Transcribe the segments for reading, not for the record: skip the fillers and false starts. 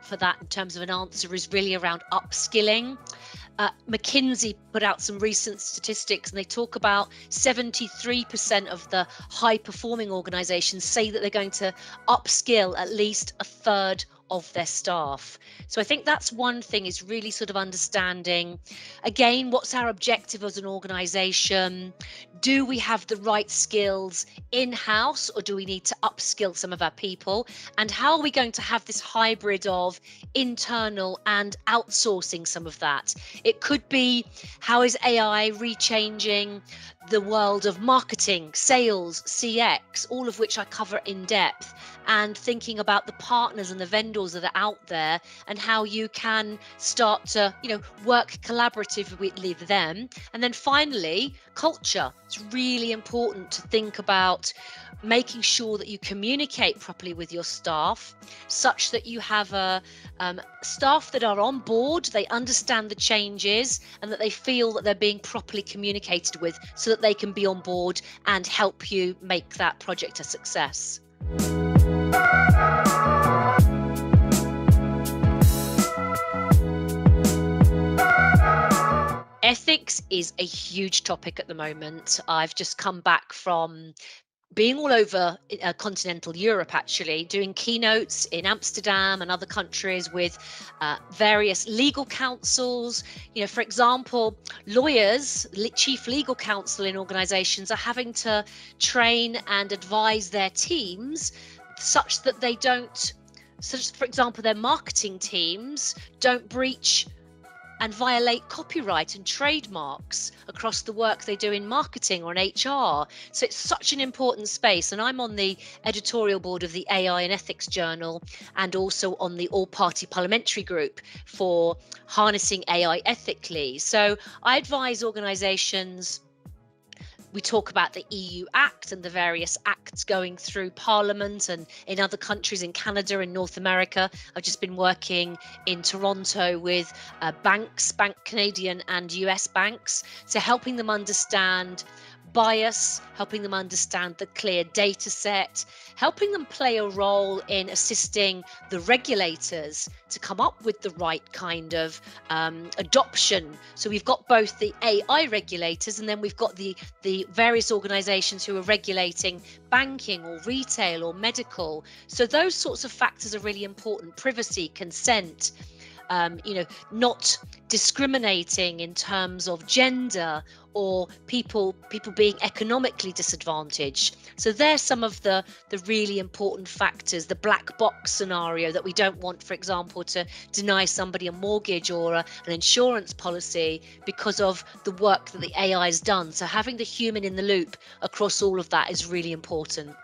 for that in terms of an answer is really around upskilling. McKinsey put out some recent statistics, and they talk about 73% of the high performing organizations say that they're going to upskill at least a third of their staff. So I think that's one thing, is really sort of understanding, again, what's our objective as an organization? Do we have the right skills in-house, or do we need to upskill some of our people? And how are we going to have this hybrid of internal and outsourcing some of that? It could be, how is AI rechanging the world of marketing, sales, CX, all of which I cover in depth, and thinking about the partners and the vendors that are out there, and how you can start to, work collaboratively with them. And then finally, culture. It's really important to think about making sure that you communicate properly with your staff, such that you have staff that are on board, they understand the changes, and that they feel that they're being properly communicated with, so that they can be on board and help you make that project a success. Ethics is a huge topic at the moment. I've just come back from being all over continental Europe, actually, doing keynotes in Amsterdam and other countries with various legal counsels. For example, lawyers, chief legal counsel in organizations are having to train and advise their teams such that they don't, for example, their marketing teams don't breach and violate copyright and trademarks across the work they do in marketing or in HR. So it's such an important space. And I'm on the editorial board of the AI and Ethics Journal, and also on the all-party parliamentary group for harnessing AI ethically. So I advise organizations. We talk about the EU Act and the various acts going through Parliament and in other countries, in Canada and North America. I've just been working in Toronto with banks, Canadian and US banks, so helping them understand bias, helping them understand the clear data set, helping them play a role in assisting the regulators to come up with the right kind of adoption. So we've got both the AI regulators, and then we've got the various organizations who are regulating banking or retail or medical. So those sorts of factors are really important. Privacy, consent, not discriminating in terms of gender or people being economically disadvantaged. So there's some of the really important factors, the black box scenario that we don't want, for example, to deny somebody a mortgage or an insurance policy because of the work that the AI has done. So having the human in the loop across all of that is really important.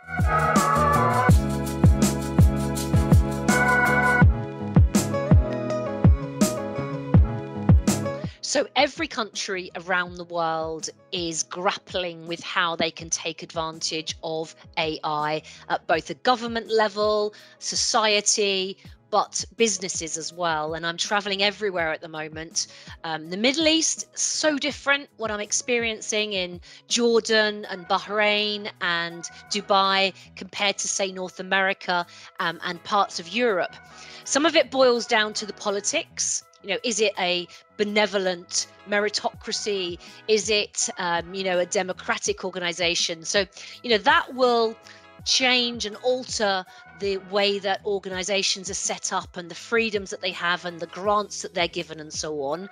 So every country around the world is grappling with how they can take advantage of AI at both a government level, society, but businesses as well. And I'm traveling everywhere at the moment. The Middle East, so different what I'm experiencing in Jordan and Bahrain and Dubai compared to, say, North America and parts of Europe. Some of it boils down to the politics. Is it a benevolent meritocracy? Is it, a democratic organization? So, that will change and alter the way that organizations are set up and the freedoms that they have and the grants that they're given and so on.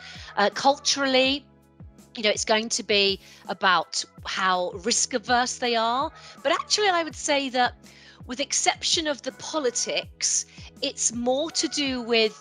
Culturally, it's going to be about how risk averse they are. But actually, I would say that with exception of the politics, it's more to do with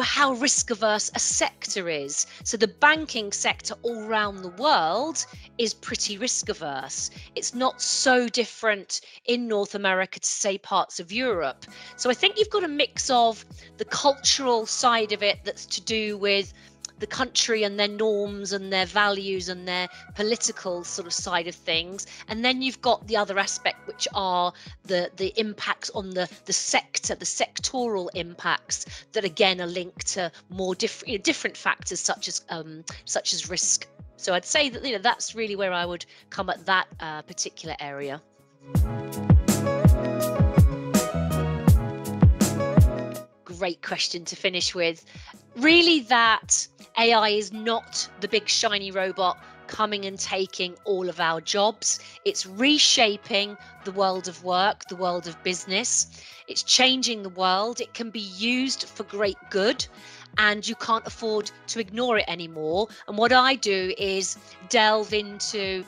how risk averse a sector is. So the banking sector all around the world is pretty risk averse. It's not so different in North America to, say, parts of Europe. So I think you've got a mix of the cultural side of it that's to do with the country and their norms and their values and their political sort of side of things, and then you've got the other aspect, which are the impacts on the sector, the sectoral impacts that again are linked to more different factors such as risk. So I'd say that that's really where I would come at that particular area. great question to finish with. Really, that AI is not the big shiny robot coming and taking all of our jobs. It's reshaping the world of work, the world of business. It's changing the world. It can be used for great good, and you can't afford to ignore it anymore. And what I do is delve into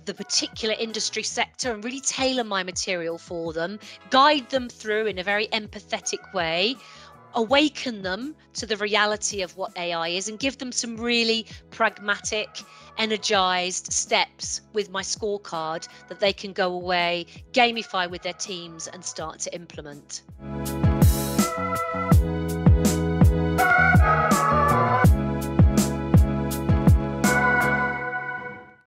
the particular industry sector and really tailor my material for them, guide them through in a very empathetic way, awaken them to the reality of what AI is, and give them some really pragmatic, energized steps with my scorecard that they can go away, gamify with their teams, and start to implement.